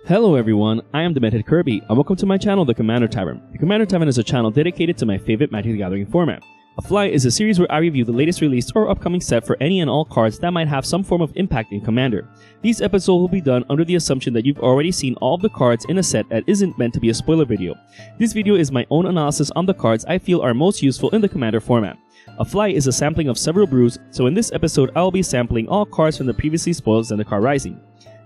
Hello everyone, I am Demented Kirby, and welcome to my channel, The Commander Tavern. The Commander Tavern is a channel dedicated to my favorite Magic the Gathering format. A Fly is a series where I review the latest release or upcoming set for any and all cards that might have some form of impact in Commander. These episodes will be done under the assumption that you've already seen all of the cards in a set that isn't meant to be a spoiler video. This video is my own analysis on the cards I feel are most useful in the Commander format. A Fly is a sampling of several brews, so in this episode I will be sampling all cards from the previously spoiled Zendikar Rising.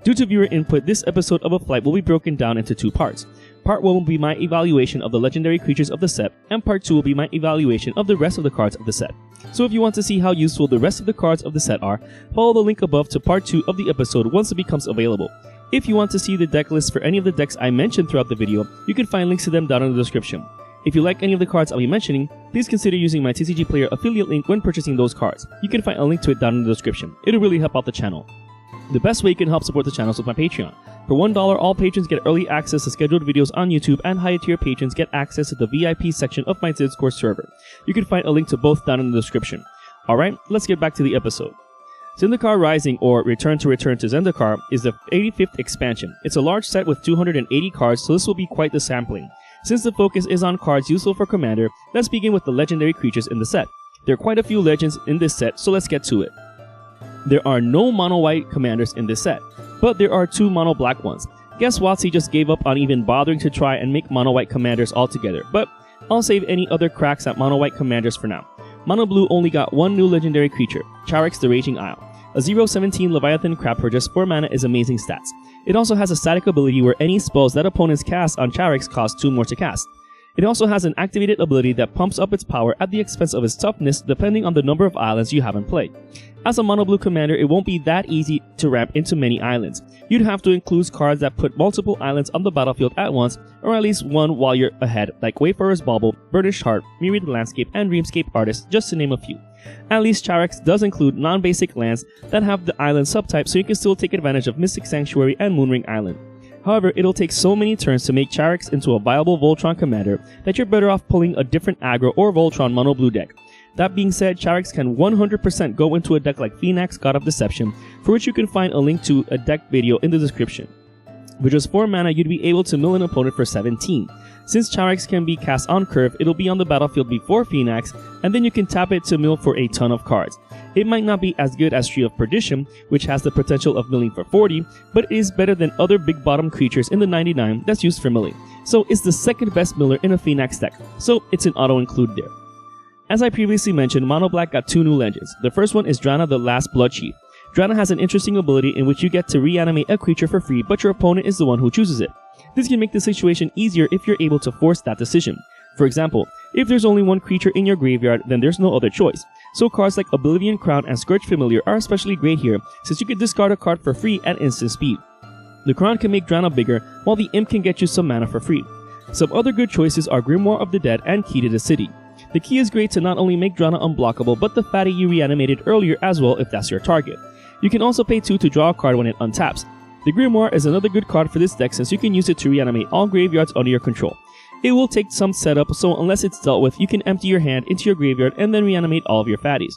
Due to viewer input, this episode of A Flight will be broken down into two parts. Part 1 will be my evaluation of the legendary creatures of the set, and Part 2 will be my evaluation of the rest of the cards of the set. So if you want to see how useful the rest of the cards of the set are, follow the link above to Part 2 of the episode once it becomes available. If you want to see the deck list for any of the decks I mentioned throughout the video, you can find links to them down in the description. If you like any of the cards I'll be mentioning, please consider using my TCG Player affiliate link when purchasing those cards. You can find a link to it down in the description. It'll really help out the channel. The best way you can help support the channel is with my Patreon. For $1, all patrons get early access to scheduled videos on YouTube, and higher tier patrons get access to the VIP section of my Discord server. You can find a link to both down in the description. Alright, let's get back to the episode. Zendikar Rising, or Return to Zendikar, is the 85th expansion. It's a large set with 280 cards, so this will be quite the sampling. Since the focus is on cards useful for Commander, let's begin with the legendary creatures in the set. There are quite a few legends in this set, so let's get to it. There are no mono-white commanders in this set, but there are two mono-black ones. Guess WotC just gave up on even bothering to try and make mono-white commanders altogether, but I'll save any other cracks at mono-white commanders for now. Mono-blue only got one new legendary creature, Charax the Raging Isle. A 0/17 Leviathan crab for just 4 mana is amazing stats. It also has a static ability where any spells that opponents cast on Charax cost 2 more to cast. It also has an activated ability that pumps up its power at the expense of its toughness depending on the number of islands you have in play. As a mono-blue commander, it won't be that easy to ramp into many islands. You'd have to include cards that put multiple islands on the battlefield at once, or at least one while you're ahead, like Wayfarer's Bauble, Burnished Heart, Myriad Landscape, and Dreamscape Artist, just to name a few. At least Charax does include non-basic lands that have the island subtype, so you can still take advantage of Mystic Sanctuary and Moonring Island. However, it'll take so many turns to make Charax into a viable Voltron commander that you're better off pulling a different aggro or Voltron mono-blue deck. That being said, Charax can 100% go into a deck like Phenax, God of Deception, for which you can find a link to a deck video in the description. With just 4 mana, you'd be able to mill an opponent for 17. Since Charax can be cast on curve, it'll be on the battlefield before Phenax, and then you can tap it to mill for a ton of cards. It might not be as good as Tree of Perdition, which has the potential of milling for 40, but it is better than other big bottom creatures in the 99 that's used for milling. So it's the second best miller in a Phenax deck, so it's an auto include there. As I previously mentioned, Mono Black got 2 new legends. The first one is Drana the Last Blood Chief. Drana has an interesting ability in which you get to reanimate a creature for free, but your opponent is the one who chooses it. This can make the situation easier if you're able to force that decision. For example, if there's only one creature in your graveyard, then there's no other choice. So cards like Oblivion Crown and Scourge Familiar are especially great here, since you can discard a card for free at instant speed. The Crown can make Drana bigger, while the Imp can get you some mana for free. Some other good choices are Grimoire of the Dead and Key to the City. The key is great to not only make Drana unblockable, but the fatty you reanimated earlier as well if that's your target. You can also pay 2 to draw a card when it untaps. The Grimoire is another good card for this deck since you can use it to reanimate all graveyards under your control. It will take some setup, so unless it's dealt with, you can empty your hand into your graveyard and then reanimate all of your fatties.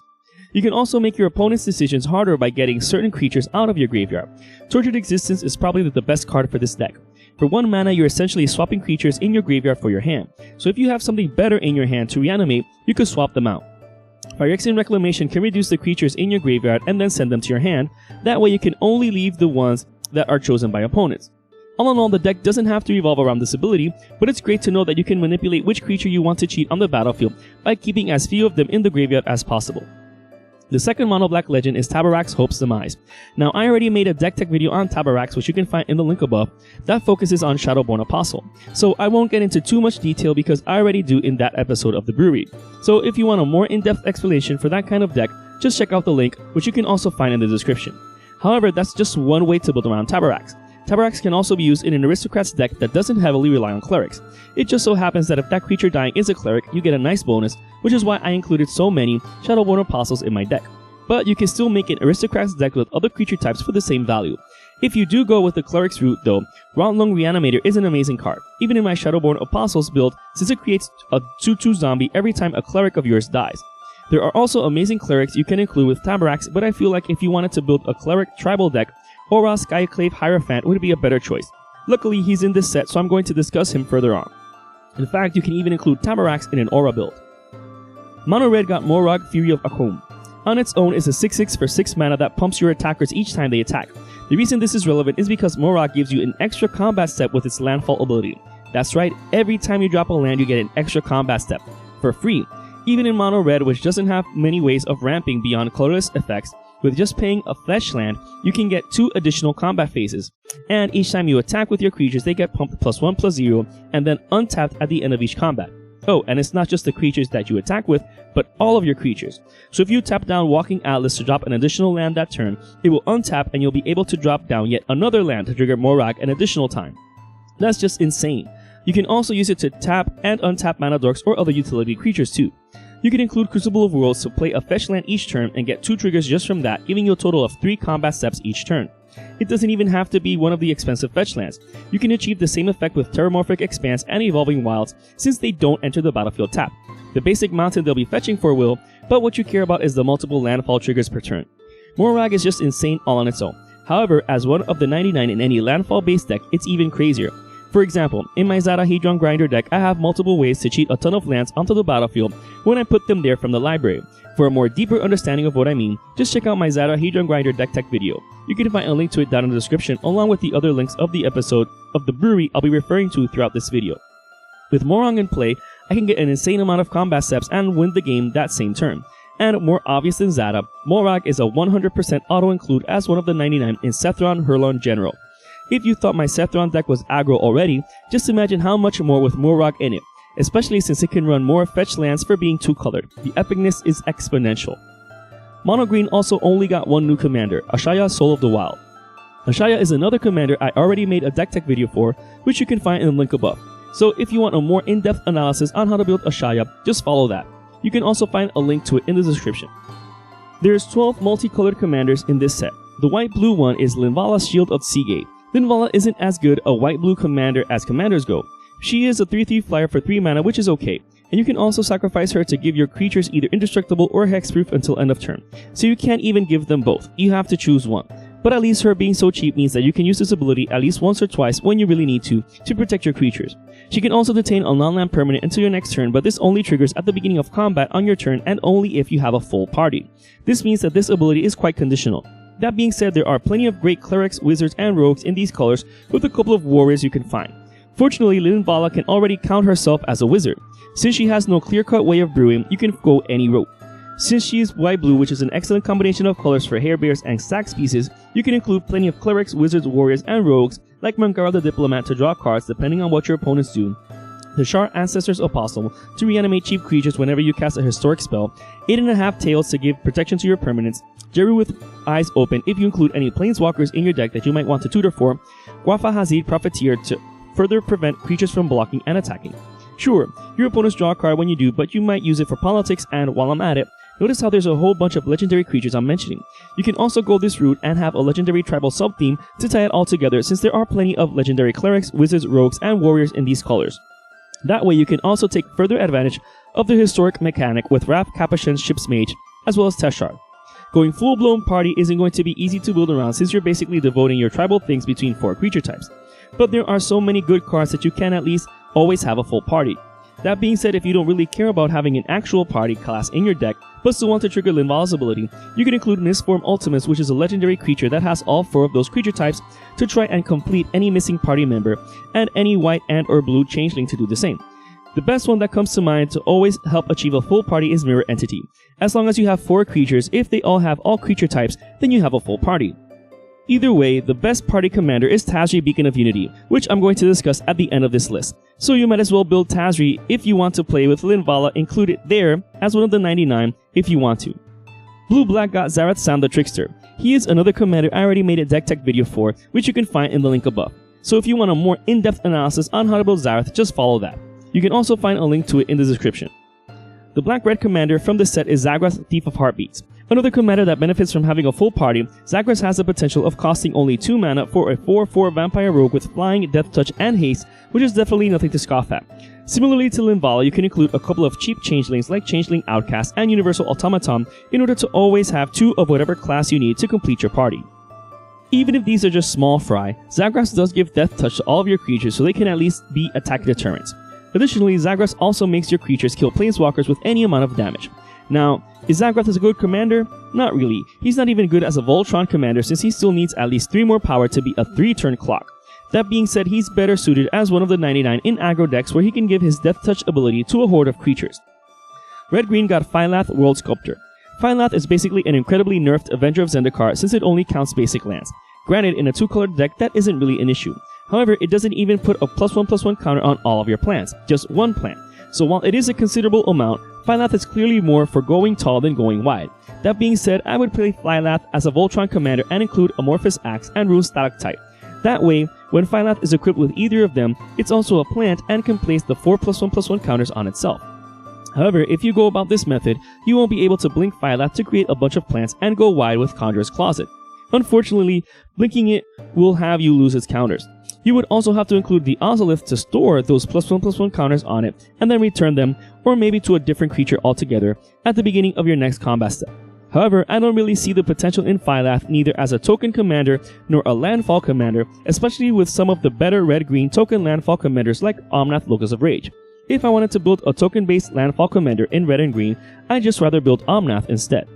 You can also make your opponent's decisions harder by getting certain creatures out of your graveyard. Tortured Existence is probably the best card for this deck. For 1 mana, you're essentially swapping creatures in your graveyard for your hand, so if you have something better in your hand to reanimate, you could swap them out. Phyrexian Reclamation can reduce the creatures in your graveyard and then send them to your hand. That way you can only leave the ones that are chosen by opponents. All in all, the deck doesn't have to revolve around this ability, but it's great to know that you can manipulate which creature you want to cheat on the battlefield by keeping as few of them in the graveyard as possible. The second mono-black legend is Tabarax Hope's Demise. Now, I already made a deck tech video on Tabarax, which you can find in the link above, that focuses on Shadowborn Apostle. So I won't get into too much detail because I already do in that episode of the brewery. So if you want a more in-depth explanation for that kind of deck, just check out the link, which you can also find in the description. However, that's just one way to build around Tabarax. Tabarax can also be used in an Aristocrats deck that doesn't heavily rely on clerics. It just so happens that if that creature dying is a cleric, you get a nice bonus, which is why I included so many Shadowborn Apostles in my deck. But you can still make an Aristocrats deck with other creature types for the same value. If you do go with the cleric's route though, Roundlung Reanimator is an amazing card, even in my Shadowborn Apostles build, since it creates a 2/2 zombie every time a cleric of yours dies. There are also amazing clerics you can include with Tabarax, but I feel like if you wanted to build a cleric tribal deck, Aura Skyclave Hierophant would be a better choice. Luckily, he's in this set, so I'm going to discuss him further on. In fact, you can even include Taborax in an aura build. Mono Red got Moraug, Fury of Akoum. On its own is a 6/6 for 6 mana that pumps your attackers each time they attack. The reason this is relevant is because Moraug gives you an extra combat step with its landfall ability. That's right, every time you drop a land you get an extra combat step, for free. Even in Mono Red, which doesn't have many ways of ramping beyond colorless effects, with just paying a flesh land, you can get 2 additional combat phases. And each time you attack with your creatures, they get pumped +1/+0, and then untapped at the end of each combat. Oh, and it's not just the creatures that you attack with, but all of your creatures. So if you tap down Walking Atlas to drop an additional land that turn, it will untap and you'll be able to drop down yet another land to trigger Moraug an additional time. That's just insane. You can also use it to tap and untap mana dorks or other utility creatures too. You can include Crucible of Worlds to play a fetch land each turn and get 2 triggers just from that, giving you a total of 3 combat steps each turn. It doesn't even have to be one of the expensive fetch lands. You can achieve the same effect with Terramorphic Expanse and Evolving Wilds since they don't enter the battlefield tapped. The basic mountain they'll be fetching for will, but what you care about is the multiple landfall triggers per turn. Moraug is just insane all on its own. However, as one of the 99 in any landfall based deck, it's even crazier. For example, in my Zada Hedron Grinder deck, I have multiple ways to cheat a ton of lands onto the battlefield when I put them there from the library. For a more deeper understanding of what I mean, just check out my Zada Hedron Grinder deck tech video. You can find a link to it down in the description along with the other links of the episode of the brewery I'll be referring to throughout this video. With Moraug in play, I can get an insane amount of combat steps and win the game that same turn. And more obvious than Zada, Moraug is a 100% auto-include as one of the 99 in Cethron Hurlon General. If you thought my Cethron deck was aggro already, just imagine how much more with Moraug in it, especially since it can run more fetch lands for being 2-colored. The epicness is exponential. Mono Green also only got one new commander, Ashaya Soul of the Wild. Ashaya is another commander I already made a deck tech video for, which you can find in the link above. So if you want a more in-depth analysis on how to build Ashaya, just follow that. You can also find a link to it in the description. There's 12 multicolored commanders in this set. The white-blue one is Linvala Shield of Seagate. Linvala isn't as good a white-blue commander as commanders go. She is a 3/3 flyer for 3 mana, which is okay, and you can also sacrifice her to give your creatures either indestructible or hexproof until end of turn. So you can't even give them both, you have to choose one. But at least her being so cheap means that you can use this ability at least once or twice when you really need to protect your creatures. She can also detain a non-land permanent until your next turn, but this only triggers at the beginning of combat on your turn and only if you have a full party. This means that this ability is quite conditional. That being said, there are plenty of great clerics, wizards, and rogues in these colors with a couple of warriors you can find. Fortunately, Linvala can already count herself as a wizard. Since she has no clear-cut way of brewing, you can go any route. Since she is white-blue, which is an excellent combination of colors for hair bears and sax pieces, you can include plenty of clerics, wizards, warriors, and rogues like Mangara the Diplomat to draw cards depending on what your opponents do, the Shar Ancestor's Apostle to reanimate cheap creatures whenever you cast a historic spell, 8.5 Tails to give protection to your permanents, Jeru with Eyes Open if you include any planeswalkers in your deck that you might want to tutor for, Guafa Hazid Profiteer to further prevent creatures from blocking and attacking. Sure, your opponents draw a card when you do, but you might use it for politics, and while I'm at it, notice how there's a whole bunch of legendary creatures I'm mentioning. You can also go this route and have a legendary tribal sub-theme to tie it all together since there are plenty of legendary clerics, wizards, rogues, and warriors in these colors. That way you can also take further advantage of the historic mechanic with Raph Capuchin's Ship's Mage, as well as Teshar. Going full-blown party isn't going to be easy to build around since you're basically devoting your tribal things between 4 creature types. But there are so many good cards that you can at least always have a full party. That being said, if you don't really care about having an actual party class in your deck, but still want to trigger Linvala's ability, you can include Mistform Ultimus, which is a legendary creature that has all 4 of those creature types to try and complete any missing party member, and any white and or blue changeling to do the same. The best one that comes to mind to always help achieve a full party is Mirror Entity. As long as you have 4 creatures, if they all have all creature types, then you have a full party. Either way, the best party commander is Tazri Beacon of Unity, which I'm going to discuss at the end of this list. So you might as well build Tazri if you want to play with Linvala included there as one of the 99 if you want to. Blue-Black got Zarath Sam the Trickster. He is another commander I already made a deck tech video for, which you can find in the link above. So if you want a more in-depth analysis on how to build Zarath, just follow that. You can also find a link to it in the description. The Black-Red commander from this set is Zagras Thief of Heartbeats. Another commander that benefits from having a full party, Zagras has the potential of costing only 2 mana for a 4/4 vampire rogue with flying, death touch, and haste, which is definitely nothing to scoff at. Similarly to Linvala, you can include a couple of cheap changelings like Changeling Outcast and Universal Automaton in order to always have 2 of whatever class you need to complete your party. Even if these are just small fry, Zagras does give Death Touch to all of your creatures so they can at least be attack deterrents. Additionally, Zagras also makes your creatures kill planeswalkers with any amount of damage. Now, is Zagras a good commander? Not really. He's not even good as a Voltron commander since he still needs at least 3 more power to be a 3-turn clock. That being said, he's better suited as one of the 99 in aggro decks where he can give his Death Touch ability to a horde of creatures. Red-Green got Phylath World Sculptor. Phylath is basically an incredibly nerfed Avenger of Zendikar since it only counts basic lands. Granted, in a 2-colored deck that isn't really an issue. However, it doesn't even put a +1/+1 counter on all of your plants, just one plant. So while it is a considerable amount, Phylath is clearly more for going tall than going wide. That being said, I would play Phylath as a Voltron commander and include Amorphous Axe and Rune Stalactite. That way, when Phylath is equipped with either of them, it's also a plant and can place the 4 +1/+1 counters on itself. However, if you go about this method, you won't be able to blink Phylath to create a bunch of plants and go wide with Conjurer's Closet. Unfortunately, blinking it will have you lose its counters. You would also have to include the Ozolith to store those +1/+1 counters on it and then return them, or maybe to a different creature altogether, at the beginning of your next combat step. However, I don't really see the potential in Phylath neither as a token commander nor a landfall commander, especially with some of the better red-green token landfall commanders like Omnath Locus of Rage. If I wanted to build a token-based landfall commander in red and green, I'd just rather build Omnath instead.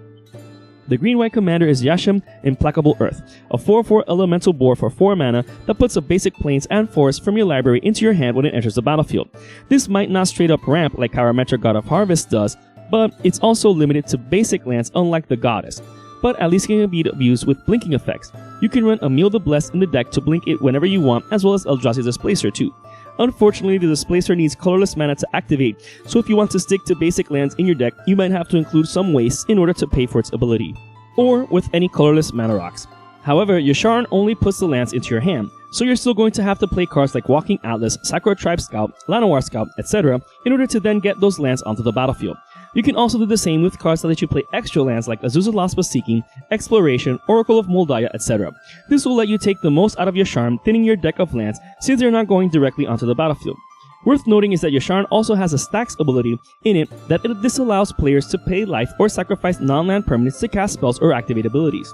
The green-white commander is Yashim Implacable Earth, a 4/4 elemental boar for 4 mana that puts a basic plains and forest from your library into your hand when it enters the battlefield. This might not straight up ramp like Karametra God of Harvest does, but it's also limited to basic lands unlike the Goddess, but at least can be used with blinking effects. You can run Emil the Blessed in the deck to blink it whenever you want, as well as Eldrazi Displacer too. Unfortunately, the Displacer needs colorless mana to activate, so if you want to stick to basic lands in your deck, you might have to include some waste in order to pay for its ability, or with any colorless mana rocks. However, Yasharn only puts the lands into your hand, so you're still going to have to play cards like Walking Atlas, Sakura Tribe Scout, Llanowar Scout, etc. in order to then get those lands onto the battlefield. You can also do the same with cards that let you play extra lands like Azusa Laspa Seeking, Exploration, Oracle of Moldiah, etc. This will let you take the most out of Yasharn, thinning your deck of lands since they're not going directly onto the battlefield. Worth noting is that Yasharn also has a stacks ability in it that disallows players to pay life or sacrifice non-land permanents to cast spells or activate abilities.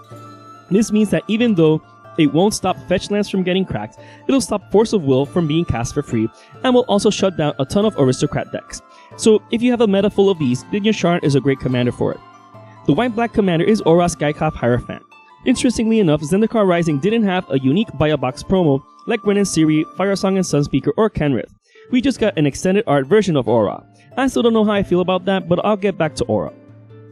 This means that even though it won't stop fetch lands from getting cracked, it'll stop Force of Will from being cast for free, and will also shut down a ton of aristocrat decks. So if you have a meta full of these, then Yasharn is a great commander for it. The white-black commander is Aura Skycop Hierophant. Interestingly enough, Zendikar Rising didn't have a unique buy a box promo like Ren and Ciri, Firesong and Sunspeaker, or Kenrith. We just got an extended art version of Aura. I still don't know how I feel about that, but I'll get back to Aura.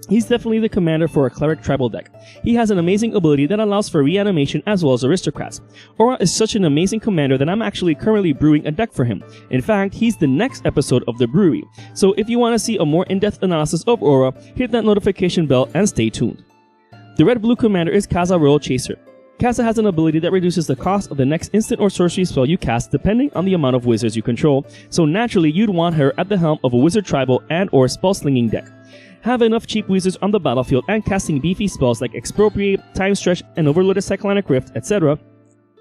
He's definitely the commander for a Cleric tribal deck. He has an amazing ability that allows for reanimation as well as aristocrats. Aura is such an amazing commander that I'm actually currently brewing a deck for him. In fact, he's the next episode of the brewery. So if you want to see a more in-depth analysis of Aura, hit that notification bell and stay tuned. The red-blue commander is Kaza Royal Chaser. Kaza has an ability that reduces the cost of the next instant or sorcery spell you cast depending on the amount of wizards you control, so naturally you'd want her at the helm of a wizard tribal and or spell slinging deck. Have enough cheap wizards on the battlefield and casting beefy spells like Expropriate, Time Stretch, and Overloaded Cyclonic Rift, etc.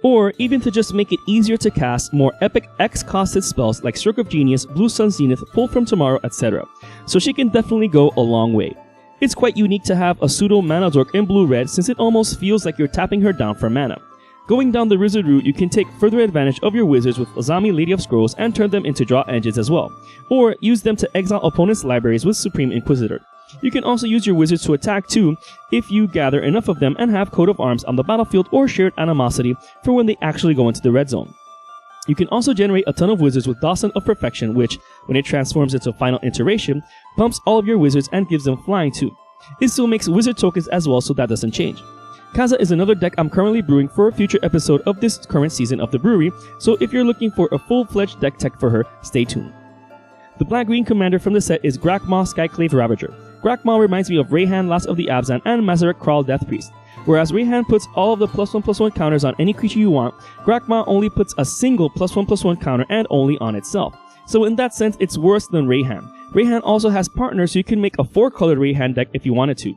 Or even to just make it easier to cast more epic X-costed spells like Stroke of Genius, Blue Sun Zenith, Pull from Tomorrow, etc. So she can definitely go a long way. It's quite unique to have a pseudo mana dork in blue-red since it almost feels like you're tapping her down for mana. Going down the wizard route, you can take further advantage of your wizards with Azami Lady of Scrolls and turn them into draw engines as well, or use them to exile opponents' libraries with Supreme Inquisitor. You can also use your wizards to attack too if you gather enough of them and have Coat of Arms on the battlefield or Shared Animosity for when they actually go into the red zone. You can also generate a ton of wizards with Dawson of Perfection, which, when it transforms into Final Iteration, pumps all of your wizards and gives them flying too. It still makes wizard tokens as well, so that doesn't change. Kaza is another deck I'm currently brewing for a future episode of this current season of the brewery, so if you're looking for a full-fledged deck tech for her, stay tuned. The black-green commander from the set is Grakmaw Skyclave Ravager. Grakmaw reminds me of Rayhan Last of the Abzan and Mazarek Kral Death Priest. Whereas Rayhan puts all of the +1/+1 counters on any creature you want, Grakmaw only puts a single +1/+1 counter and only on itself. So in that sense, it's worse than Rayhan. Rayhan also has partners, so you can make a 4-colored Rayhan deck if you wanted to.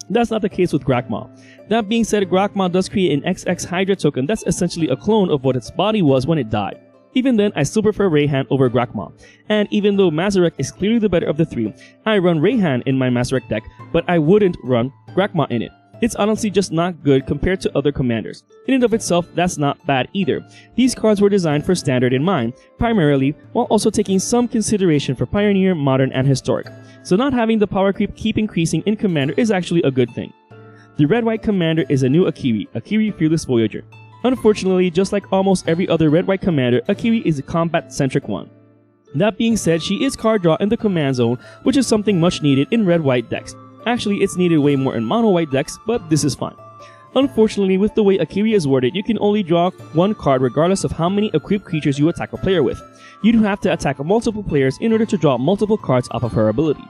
That's not the case with Grakmaw. That being said, Grakmaw does create an XX Hydra token that's essentially a clone of what its body was when it died. Even then, I still prefer Rayhan over Grakmaw. And even though Mazarek is clearly the better of the three, I run Rayhan in my Mazarek deck, but I wouldn't run Grakmaw in it. It's honestly just not good compared to other commanders. In and of itself, that's not bad either. These cards were designed for standard in mind, primarily, while also taking some consideration for Pioneer, Modern, and Historic. So not having the power creep keep increasing in Commander is actually a good thing. The red-white commander is a new Akiri Fearless Voyager. Unfortunately, just like almost every other red-white commander, Akiri is a combat-centric one. That being said, she is card draw in the command zone, which is something much needed in red-white decks. Actually, it's needed way more in mono-white decks, but this is fine. Unfortunately, with the way Akiri is worded, you can only draw one card regardless of how many equipped creatures you attack a player with. You do have to attack multiple players in order to draw multiple cards off of her ability.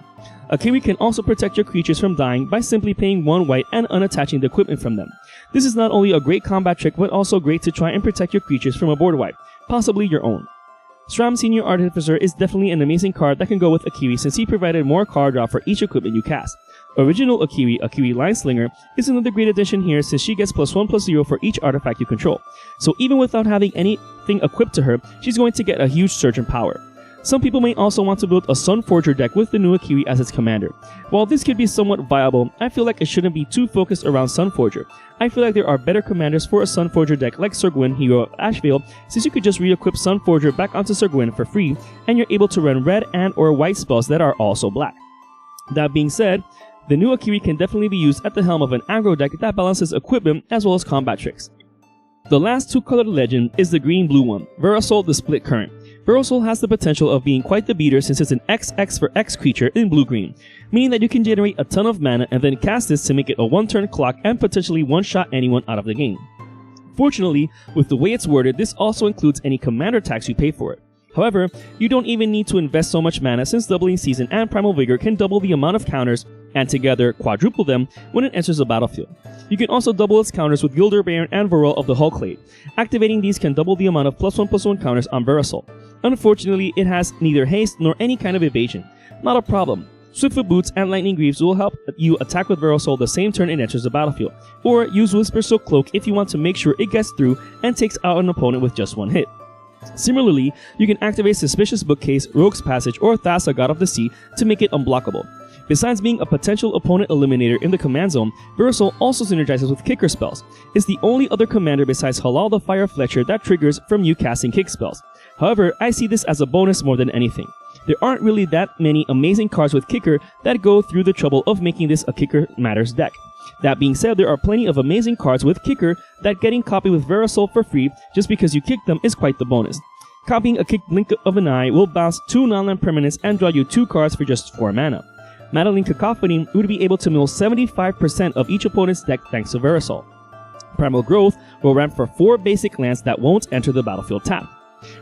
Akiri can also protect your creatures from dying by simply paying 1 white and unattaching the equipment from them. This is not only a great combat trick, but also great to try and protect your creatures from a board wipe, possibly your own. Sram Senior Artificer is definitely an amazing card that can go with Akiri since he provided more card draw for each equipment you cast. Original Akiri, Akiri Line Slinger, is another great addition here since she gets +1/+0 for each artifact you control. So even without having anything equipped to her, she's going to get a huge surge in power. Some people may also want to build a Sunforger deck with the new Akiri as its commander. While this could be somewhat viable, I feel like it shouldn't be too focused around Sunforger. I feel like there are better commanders for a Sunforger deck like Sir Gwyn, Hero of Ashvale, since you could just re-equip Sunforger back onto Sir Gwyn for free, and you're able to run red and or white spells that are also black. That being said, the new Akiri can definitely be used at the helm of an aggro deck that balances equipment as well as combat tricks. The last two-colored legend is the green-blue one, Verisol the Split Current. Verisol has the potential of being quite the beater since it's an XX for X creature in blue-green, meaning that you can generate a ton of mana and then cast this to make it a one-turn clock and potentially one-shot anyone out of the game. Fortunately, with the way it's worded, this also includes any commander tax you pay for it. However, you don't even need to invest so much mana since Doubling Season and Primal Vigor can double the amount of counters and together quadruple them when it enters the battlefield. You can also double its counters with Gilder Baron and Varel of the Hulkblade. Activating these can double the amount of +1/+1 counters on Verisol. Unfortunately, it has neither haste nor any kind of evasion. Not a problem. Swiftfoot Boots and Lightning Greaves will help you attack with Verisol the same turn it enters the battlefield, or use Whispersoul Cloak if you want to make sure it gets through and takes out an opponent with just one hit. Similarly, you can activate Suspicious Bookcase, Rogue's Passage, or Thassa God of the Sea to make it unblockable. Besides being a potential opponent eliminator in the command zone, Verisol also synergizes with kicker spells. It's the only other commander besides Halal the Fire Fletcher that triggers from you casting kick spells. However, I see this as a bonus more than anything. There aren't really that many amazing cards with kicker that go through the trouble of making this a Kicker Matters deck. That being said, there are plenty of amazing cards with kicker that getting copied with Verisol for free just because you kick them is quite the bonus. Copying a kicked Blink of an Eye will bounce 2 non-land permanents and draw you 2 cards for just 4 mana. Madeline Cacophony would be able to mill 75% of each opponent's deck thanks to Verisol. Primal Growth will ramp for 4 basic lands that won't enter the battlefield tapped.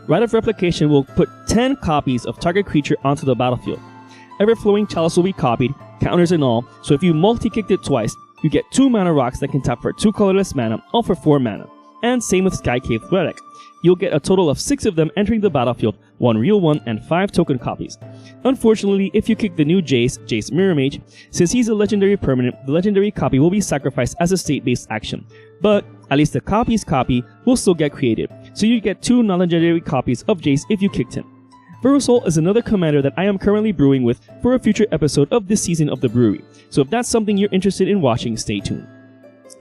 Rite of Replication will put 10 copies of target creature onto the battlefield. Everflowing Chalice will be copied, counters and all, so if you multi-kicked it twice, you get 2 mana rocks that can tap for 2 colorless mana, all for 4 mana. And same with Skycave Relic. You'll get a total of 6 of them entering the battlefield, 1 real one and 5 token copies. Unfortunately, if you kick the new Jace Mirror Mage, since he's a legendary permanent, the legendary copy will be sacrificed as a state-based action. But at least the copy's copy will still get created, so you get 2 non-legendary copies of Jace if you kicked him. Verisol is another commander that I am currently brewing with for a future episode of this season of the brewery, so if that's something you're interested in watching, stay tuned.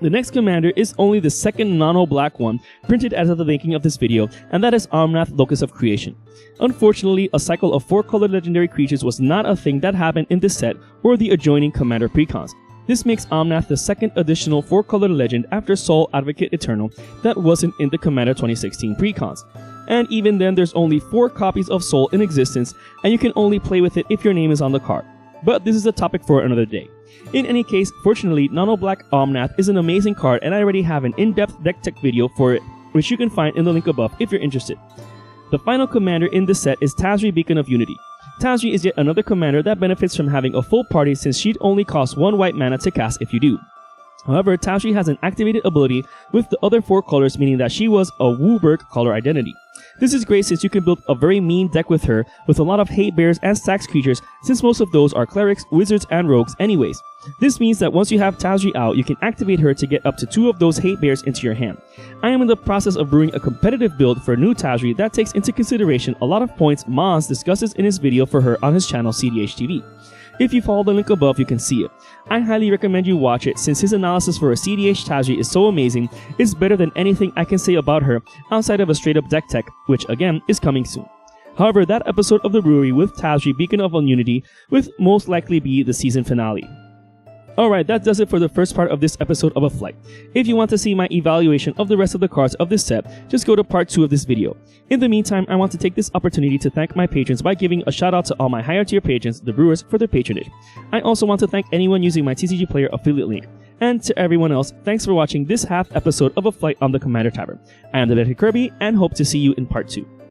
The next commander is only the second mono-black one printed as of the making of this video, and that is Omnath, Locus of Creation. Unfortunately, a cycle of 4-colored legendary creatures was not a thing that happened in this set or the adjoining commander precons. This makes Omnath the second additional 4-colored legend after Soul Advocate Eternal that wasn't in the Commander 2016 precons. And even then, there's only 4 copies of Soul in existence, and you can only play with it if your name is on the card. But this is a topic for another day. In any case, fortunately, Nano Black Omnath is an amazing card, and I already have an in-depth deck tech video for it, which you can find in the link above if you're interested. The final commander in this set is Tazri, Beacon of Unity. Tazri is yet another commander that benefits from having a full party since she'd only cost 1 white mana to cast if you do. However, Tazri has an activated ability with the other 4 colors, meaning that she was a Wooburg color identity. This is great since you can build a very mean deck with her, with a lot of hate bears and stacks creatures, since most of those are clerics, wizards, and rogues anyways. This means that once you have Tazri out, you can activate her to get up to 2 of those hate bears into your hand. I am in the process of brewing a competitive build for new Tazri that takes into consideration a lot of points Maz discusses in his video for her on his channel CDH TV. If you follow the link above, you can see it. I highly recommend you watch it since his analysis for a CDH Tazri is so amazing. It's better than anything I can say about her outside of a straight up deck tech, which again is coming soon. However, that episode of The Brewery with Tazri Beacon of Unity will most likely be the season finale. Alright, that does it for the first part of this episode of A Flight. If you want to see my evaluation of the rest of the cards of this set, just go to part 2 of this video. In the meantime, I want to take this opportunity to thank my patrons by giving a shout out to all my higher tier patrons, the Brewers, for their patronage. I also want to thank anyone using my TCG Player affiliate link. And to everyone else, thanks for watching this half episode of A Flight on the Commander Tavern. I am the Deadhead Kirby and hope to see you in part 2.